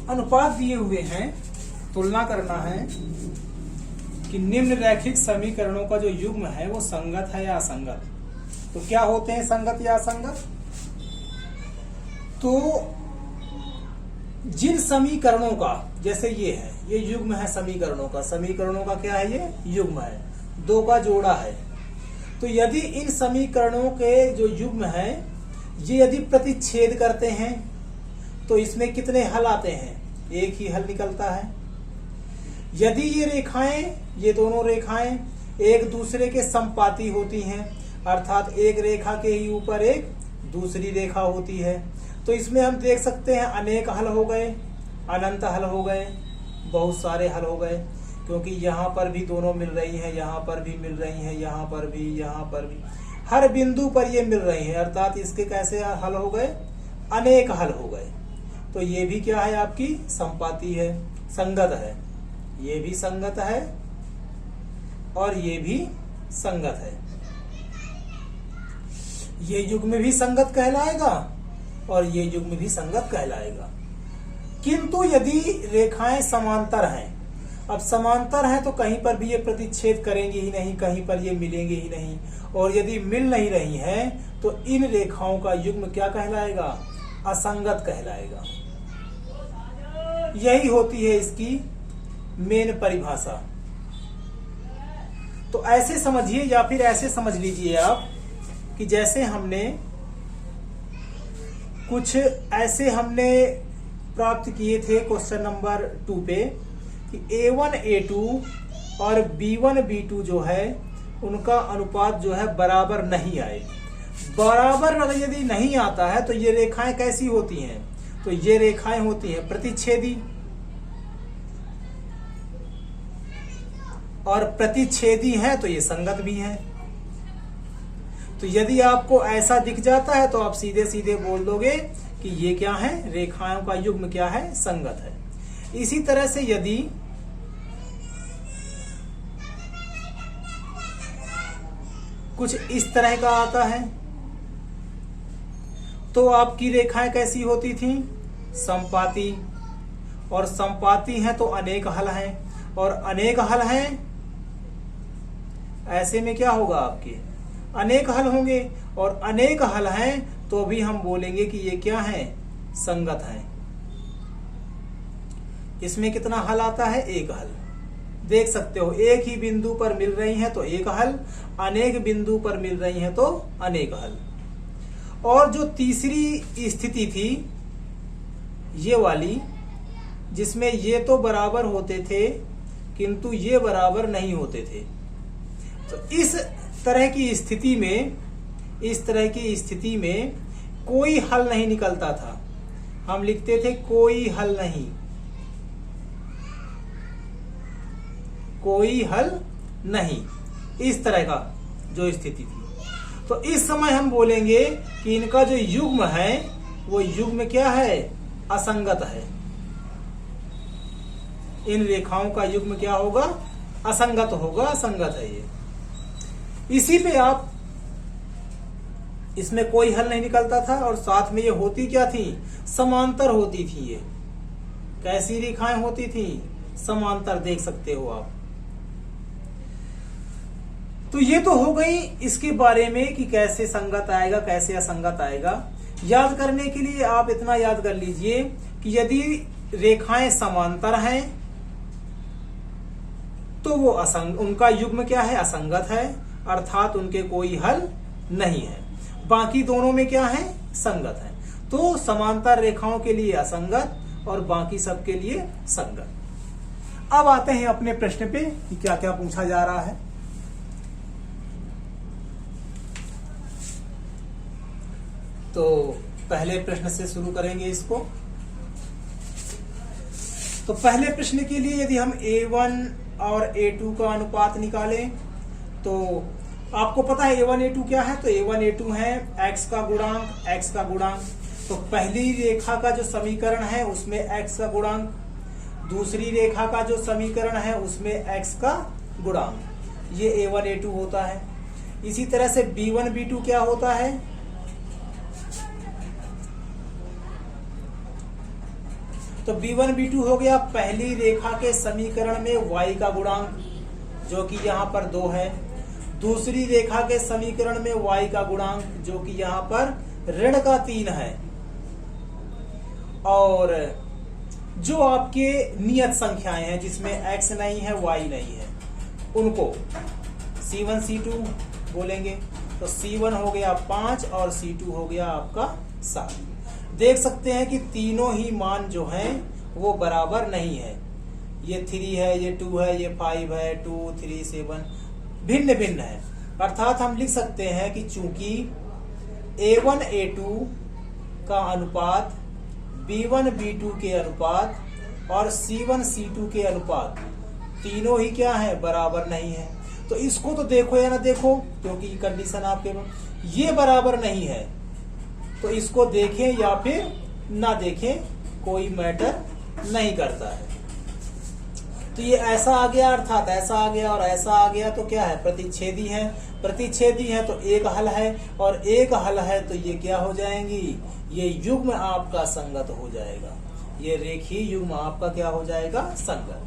अनुपात दिए हुए हैं, तुलना करना है कि निम्न रैखिक समीकरणों का जो युग्म है वो संगत है या असंगत। तो क्या होते हैं संगत या असंगत? तो जिन समीकरणों का, जैसे ये है, ये युग्म है समीकरणों का, समीकरणों का क्या है, ये युग्म है, दो का जोड़ा है। तो यदि इन समीकरणों के जो युग्म है ये यदि प्रतिच्छेद करते हैं तो इसमें कितने हल आते हैं? एक ही हल निकलता है। यदि ये रेखाएं, ये दोनों रेखाएं एक दूसरे के संपाती होती हैं, अर्थात एक रेखा के ही ऊपर एक दूसरी रेखा होती है, तो इसमें हम देख सकते हैं अनेक हल हो गए, अनंत हल हो गए, बहुत सारे हल हो गए, क्योंकि यहाँ पर भी दोनों मिल रही हैं, यहाँ पर भी मिल रही हैं, यहाँ पर भी, यहाँ पर भी, हर बिंदु पर ये मिल रही हैं, अर्थात इसके कैसे हल हो गए? अनेक हल हो गए। तो ये भी क्या है? आपकी संपाती है, संगत है। ये भी संगत है और ये भी संगत है। ये युग्म भी संगत कहलाएगा और ये युग्म भी संगत कहलाएगा। किंतु यदि रेखाएं समांतर हैं, अब समांतर हैं तो कहीं पर भी ये प्रतिच्छेद करेंगे ही नहीं, कहीं पर ये मिलेंगे ही नहीं, और यदि मिल नहीं रही हैं तो इन रेखाओं का युग्म क्या कहलाएगा? असंगत कहलाएगा। यही होती है इसकी मेन परिभाषा। तो ऐसे समझिए या फिर ऐसे समझ लीजिए आप कि जैसे हमने कुछ ऐसे हमने प्राप्त किए थे क्वेश्चन नंबर 2 पे कि A1 A2 और B1 B2 जो है उनका अनुपात जो है बराबर नहीं आए। बराबर यदि नहीं आता है तो ये रेखाएं कैसी होती हैं? तो ये रेखाएं होती हैं प्रतिच्छेदी, और प्रतिच्छेदी हैं तो ये संगत भी हैं। तो यदि आपको ऐसा दिख जाता है तो आप सीधे सीधे बोल दोगे कि ये क्या है? रेखाओं का युग्म क्या है? संगत है। इसी तरह से यदि कुछ इस तरह का आता है तो आपकी रेखाएं कैसी होती थी? संपाती, और संपाती हैं तो अनेक हल हैं, और अनेक हल हैं ऐसे में क्या होगा? आपके अनेक हल होंगे, और अनेक हल हैं तो भी हम बोलेंगे कि ये क्या है? संगत है। इसमें कितना हल आता है? एक हल। देख सकते हो एक ही बिंदु पर मिल रही हैं तो एक हल, अनेक बिंदु पर मिल रही हैं तो अनेक हल। और जो तीसरी स्थिति थी ये वाली, जिसमें ये तो बराबर होते थे किंतु ये बराबर नहीं होते थे, तो इस तरह की स्थिति में कोई हल नहीं निकलता था। हम लिखते थे कोई हल नहीं, कोई हल नहीं, इस तरह का जो स्थिति थी। तो इस समय हम बोलेंगे कि इनका जो युग्म है वो युग्म क्या है? असंगत है। इन रेखाओं का युग्म क्या होगा? असंगत होगा, असंगत है ये। इसी पे आप, इसमें कोई हल नहीं निकलता था और साथ में ये होती क्या थी? समांतर होती थी। ये कैसी रेखाएं होती थी? समांतर, देख सकते हो आप। तो ये तो हो गई इसके बारे में कि कैसे संगत आएगा, कैसे असंगत आएगा। याद करने के लिए आप इतना याद कर लीजिए कि यदि रेखाएं समांतर हैं तो वो उनका युग्म क्या है? असंगत है, अर्थात उनके कोई हल नहीं है। बाकी दोनों में क्या है? संगत है। तो समांतर रेखाओं के लिए असंगत और बाकी सब के लिए संगत। अब आते हैं अपने प्रश्न पे कि क्या क्या पूछा जा रहा है। तो पहले प्रश्न से शुरू करेंगे इसको। तो पहले प्रश्न के लिए यदि हम A1 और A2 का अनुपात निकालें तो आपको पता है A1 A2 क्या है? तो A1 A2 है x का गुणांक। तो पहली रेखा का जो समीकरण है उसमें x का गुणांक, दूसरी रेखा का जो समीकरण है उसमें x का गुणांक, ये A1 A2 होता है। इसी तरह से B1 B2 क्या होता है? तो b1 b2 हो गया पहली रेखा के समीकरण में y का गुणांक, जो कि यहाँ पर 2 है। दूसरी रेखा के समीकरण में y का गुणांक, जो कि यहाँ पर ऋण का 3 है। और जो आपके नियत संख्याएं हैं जिसमें x नहीं है y नहीं है, उनको c1 c2 बोलेंगे। तो c1 हो गया 5 और c2 हो गया आपका 7। देख सकते हैं कि तीनों ही मान जो हैं वो बराबर नहीं है। ये 3 है, ये 2 है, ये 5 है, 2 3 7 भिन्न भिन्न है। अर्थात हम लिख सकते हैं कि चूंकि a1 a2 का अनुपात b1 b2 के अनुपात और c1 c2 के अनुपात तीनों ही क्या है, बराबर नहीं है। तो इसको तो देखो या ना देखो, क्योंकि कंडीशन आपके ये बराबर नहीं है, तो इसको देखें या फिर ना देखें कोई मैटर नहीं करता है। तो ये ऐसा आ गया अर्थात ऐसा आ गया और ऐसा आ गया, तो क्या है, प्रतिच्छेदी है। प्रतिच्छेदी है तो एक हल है, और एक हल है तो ये क्या हो जाएंगी, ये युग्म आपका संगत हो जाएगा। ये रेखीय युग्म आपका क्या हो जाएगा, संगत।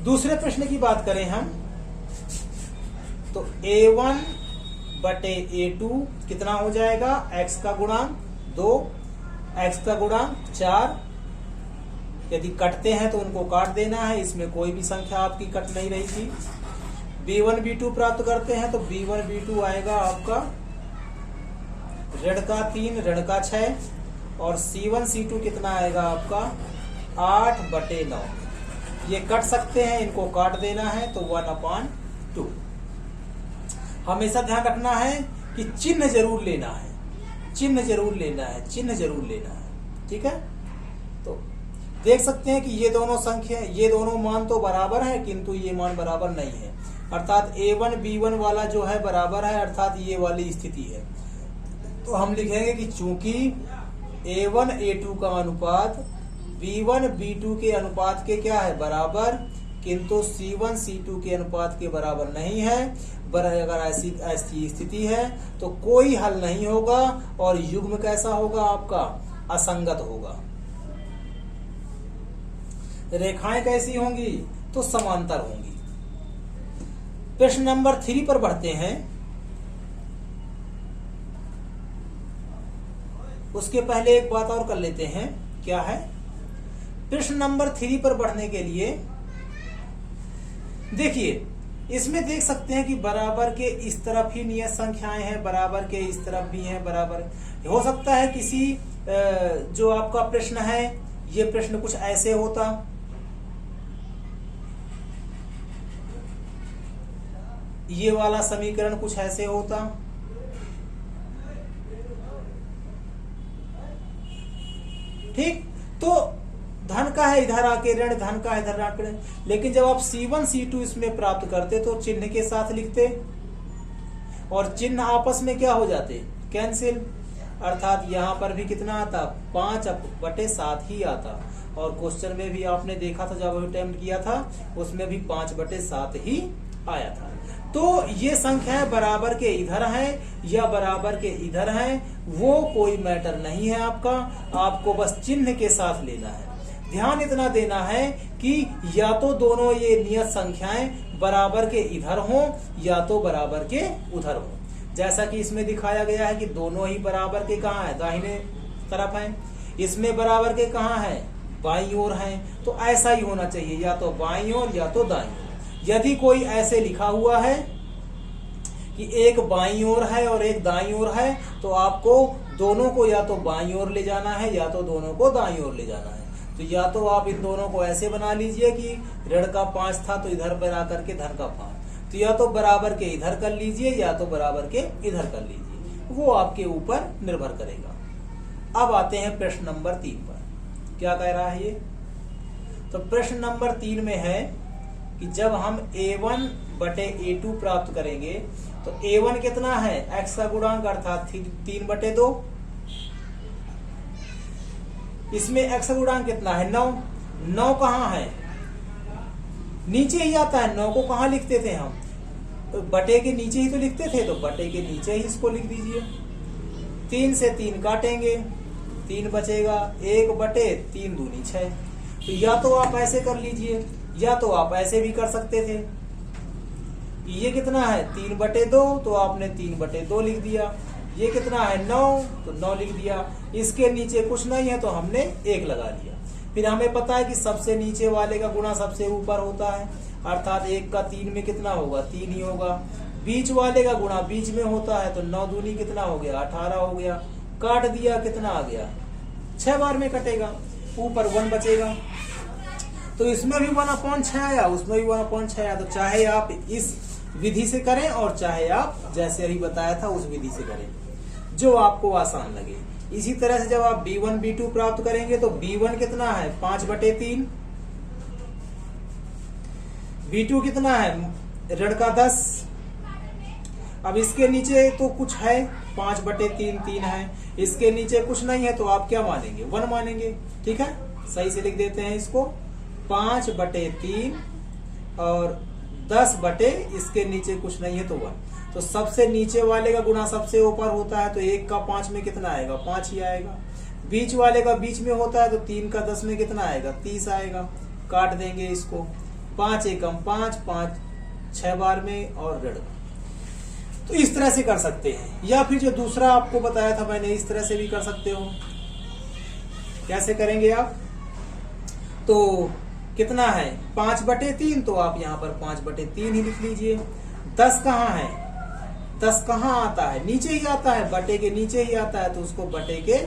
दूसरे प्रश्न की बात करें हम, तो a1 बटे a2 कितना हो जाएगा, x का गुणांक 2, x का गुणांक 4। यदि कटते हैं तो उनको काट देना है, इसमें कोई भी संख्या आपकी कट नहीं रही थी। b1 b2 प्राप्त करते हैं तो b1 b2 आएगा आपका ऋण का 3 ऋण का 6, और c1 c2 कितना आएगा आपका 8 बटे 9। ये कट सकते हैं, इनको काट देना है तो 1/2। हमेशा ध्यान रखना है कि चिन्ह जरूर लेना है, चिन्ह जरूर लेना है, चिन्ह जरूर लेना है, ठीक है। तो देख सकते हैं कि ये दोनों संख्या, ये दोनों मान तो बराबर है, किंतु ये मान बराबर नहीं है। अर्थात a1 b1 वाला जो है बराबर है, अर्थात ये वाली स्थिति है। तो हम लिखेंगे कि चूंकि a1 a2 का अनुपात b1 b2 के अनुपात के क्या है, बराबर, किंतु c1 c2 के अनुपात के बराबर नहीं है। अगर ऐसी स्थिति है तो कोई हल नहीं होगा, और युग्म कैसा होगा आपका, असंगत होगा। रेखाएं कैसी होंगी, तो समांतर होंगी। प्रश्न नंबर 3 पर बढ़ते हैं। उसके पहले एक बात और कर लेते हैं, क्या है, प्रश्न नंबर 3 पर बढ़ने के लिए देखिए, इसमें देख सकते हैं कि बराबर के इस तरफ ही नियत संख्याएं हैं, बराबर के इस तरफ भी हैं, बराबर हो सकता है किसी जो आपका प्रश्न है, ये प्रश्न कुछ ऐसे होता, ये वाला समीकरण कुछ ऐसे होता, ठीक। तो धन का है इधर आके ऋण, धन का है इधर आके, लेकिन जब आप c1 c2 इसमें प्राप्त करते तो चिन्ह के साथ लिखते, और चिन्ह आपस में क्या हो जाते, कैंसिल। अर्थात यहाँ पर भी कितना आता, 5/7 ही आता। और क्वेश्चन में भी आपने देखा था, जब अटेम्प्ट किया था उसमें भी 5/7 ही आया था। तो ये संख्याएं बराबर के इधर हैं या बराबर के इधर हैं, वो कोई मैटर नहीं है आपका, आपको बस चिन्ह के साथ लेना है। ध्यान इतना देना है कि या तो दोनों ये नियत संख्याएं बराबर के इधर हों या तो बराबर के उधर हों। जैसा कि इसमें दिखाया गया है कि दोनों ही बराबर के कहाँ है, दाहिने तरफ हैं। इसमें बराबर के कहाँ है, बाईं ओर हैं। तो ऐसा ही होना चाहिए, या तो बाईं ओर या तो दाईं ओर। यदि कोई ऐसे लिखा हुआ है कि एक बाईं ओर है और एक दाईं ओर है, तो आपको दोनों को या तो बाईं ओर ले जाना है या तो दोनों को दाईं ओर ले जाना है। तो या तो आप इन दोनों को ऐसे बना लीजिए कि ऋण का 5 था तो इधर पर आकर के धन का 5, तो या तो बराबर के इधर कर लीजिए या तो बराबर के इधर कर लीजिए, वो आपके ऊपर निर्भर करेगा। अब आते हैं प्रश्न नंबर 3 पर, क्या कह रहा है ये। तो प्रश्न नंबर 3 में है कि जब हम a1 बटे a2 प्राप्त करेंगे तो a1 कितना है, x का गुणांक अर्थात 3/2। इसमें x का गुणांक कितना है, 9। 9 कहाँ है, नीचे ही आता है। 9 को कहाँ लिखते थे हम, तो बटे के नीचे ही तो लिखते थे, तो बटे के नीचे ही इसको लिख दीजिए। 3 से 3 काटेंगे, 3 बचेगा, 1/3 दूनी 6। तो या तो आप ऐसे कर लीजिए या तो आप ऐसे भी कर सकते थे। ये कितना है 3/2, तो आपने 3/2 लिख दिया। ये कितना है 9, तो 9 लिख दिया। इसके नीचे कुछ नहीं है तो हमने 1 लगा दिया। फिर हमें पता है कि सबसे नीचे वाले का गुणा सबसे ऊपर होता है, अर्थात 1 का 3 में कितना होगा 3 ही होगा। बीच वाले का गुणा बीच में होता है, तो 9 दूनी कितना हो गया 18 हो गया। काट दिया, कितना आ गया 6 बार में कटेगा, ऊपर 1 बचेगा। तो इसमें भी 1/6 आया, उसमें भी 1/6 आया। तो चाहे आप इस विधि से करें और चाहे आप जैसे अभी बताया था उस विधि से करें, जो आपको आसान लगे। इसी तरह से जब आप B1 B2 प्राप्त करेंगे तो B1 कितना है 5/3, B2 कितना है ऋण का 10। अब इसके नीचे तो कुछ है 5/3 3 है, इसके नीचे कुछ नहीं है तो आप क्या मानेंगे 1 मानेंगे। ठीक है, सही से लिख देते हैं इसको 5/3 और 10 बटे इसके नीचे कुछ नहीं है तो 1। तो सबसे नीचे वाले का गुणा सबसे ऊपर होता है, तो 1 का 5 में कितना आएगा 5 ही आएगा। बीच वाले का बीच में होता है तो 3 का 10 में कितना आएगा 30 आएगा। काट देंगे इसको, 5 एकम 5, 5 6 बार में और ऋण। तो इस तरह से कर सकते हैं, या फिर जो दूसरा आपको बताया था मैंने इस तरह से भी कर सकते हो। कैसे करेंगे आप, तो कितना है 5/3, तो आप यहाँ पर 5/3 ही लिख लीजिए। 10 कहाँ है, 10 कहाँ आता है नीचे ही आता है, बटे के नीचे ही आता है, तो उसको बटे के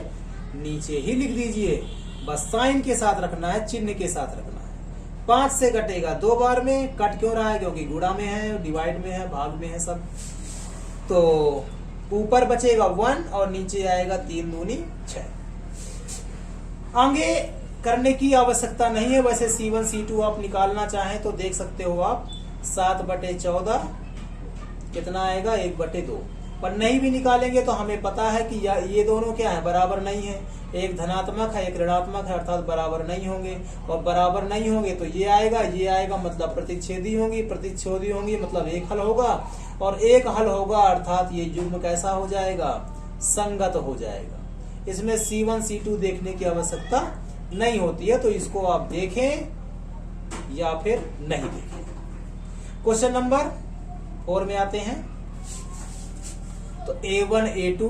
नीचे ही लिख दीजिए। बस साइन के साथ रखना है, चिन्ह के साथ रखना है। 5 से कटेगा 2 बार में, कट क्यों रहा है क्योंकि गुणा में है, डिवाइड में है, भाग में है सब। तो ऊपर बचेगा 1 और नीचे आएगा 3 दूनी 6। आगे करने की आवश्यकता नहीं है, वैसे C1 C2 आप निकालना चाहें तो देख सकते हो आप। 7/14 कितना आएगा 1/2। पर नहीं भी निकालेंगे तो हमें पता है कि ये दोनों क्या है बराबर नहीं है, एक धनात्मक है एक ऋणात्मक है, अर्थात बराबर नहीं होंगे। और बराबर नहीं होंगे तो ये आएगा मतलब प्रतिच्छेदी होंगी, प्रतिच्छेदी होंगी मतलब एक हल होगा, और एक हल होगा अर्थात ये युग्म कैसा हो जाएगा संगत हो जाएगा। इसमें C1 C2 देखने की आवश्यकता नहीं होती है, तो इसको आप देखें या फिर नहीं देखें। क्वेश्चन नंबर 4 में आते हैं। तो A1 A2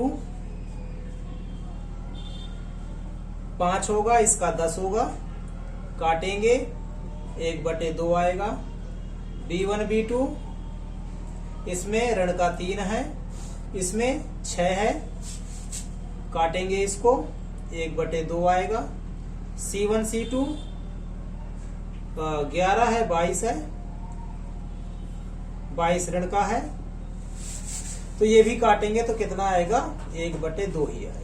5 होगा, इसका 10 होगा, काटेंगे 1/2 आएगा। B1 B2 इसमें ऋण का 3 है, इसमें 6 है, काटेंगे इसको 1/2 आएगा। C1 C2 11 है, 22 है, 22 ऋण का है, तो ये भी काटेंगे तो कितना आएगा 1/2 ही आएगा।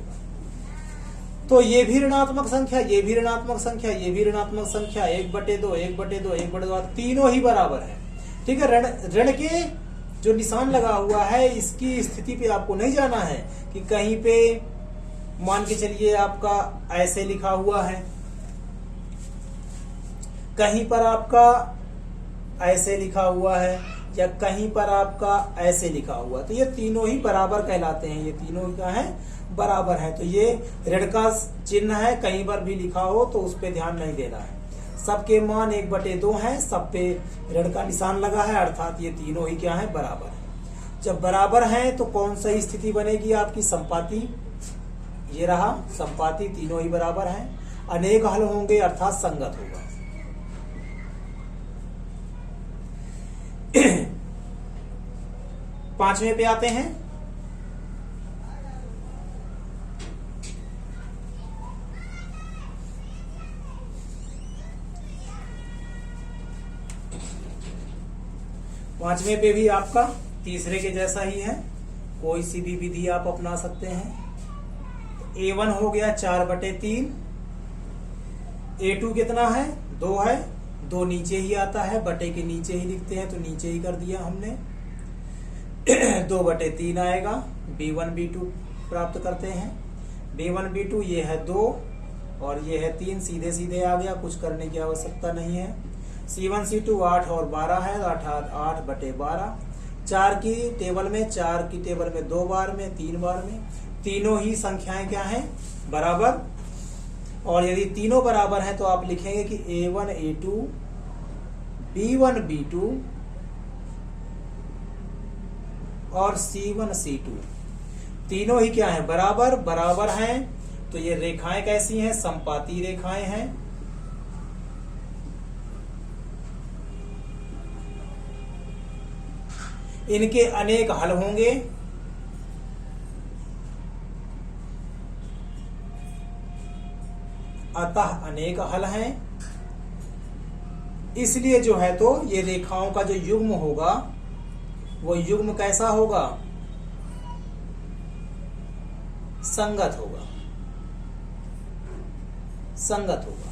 तो ये भी ऋणात्मक संख्या, ये भी ऋणात्मक संख्या, ये भी ऋणात्मक संख्या, 1/2 1/2 1/2 तीनों ही बराबर है। ठीक है, ऋण के जो निशान लगा हुआ है इसकी स्थिति पे आपको नहीं जाना है कि कहीं पे मान के चलिए आपका ऐसे लिखा हुआ है, कहीं पर आपका ऐसे लिखा हुआ है, या कहीं पर आपका ऐसे लिखा हुआ, तो ये तीनों ही बराबर कहलाते हैं। ये तीनों क्या है बराबर है। तो ये ऋण का चिन्ह है, कहीं पर भी लिखा हो तो उस पर ध्यान नहीं देना है। सबके मान 1/2 है, सब पे ऋण का निशान लगा है, अर्थात ये तीनों ही क्या है बराबर है। जब बराबर है तो कौन सी स्थिति बनेगी आपकी संपाती, ये रहा संपाती, तीनों ही बराबर है। अनेक हल होंगे अर्थात संगत होगा। पांचवें पे आते हैं। पांचवें पे भी आपका तीसरे के जैसा ही है, कोई सी भी विधि आप अपना सकते हैं। A1 हो गया 4/3, A2 कितना है 2 है, 2 नीचे ही आता है, बटे के नीचे ही लिखते हैं तो नीचे ही कर दिया हमने। 2/3 आएगा। B1 B2 प्राप्त करते हैं। B1 B2 ये है 2 और ये है 3, सीधे सीधे आ गया, कुछ करने की आवश्यकता नहीं है। C1 C2 8 और 12 है, अर्थात 8/12। 4 की टेबल में 4 की टेबल में 2 बार में 3 बार में, तीनों ही संख्याएं क्या हैं बराबर और यदि तीनों बराबर हैं तो आप लिखेंगे कि A1 A2 B1 B2 और C1 C2 तीनों ही क्या हैं, बराबर बराबर हैं। तो ये रेखाएं कैसी हैं, समपाती रेखाएं हैं। इनके अनेक हल होंगे। अतः अनेक हल हैं। इसलिए जो है तो ये रेखाओं का जो युग्म होगा वो युग्म कैसा होगा, संगत होगा, संगत होगा।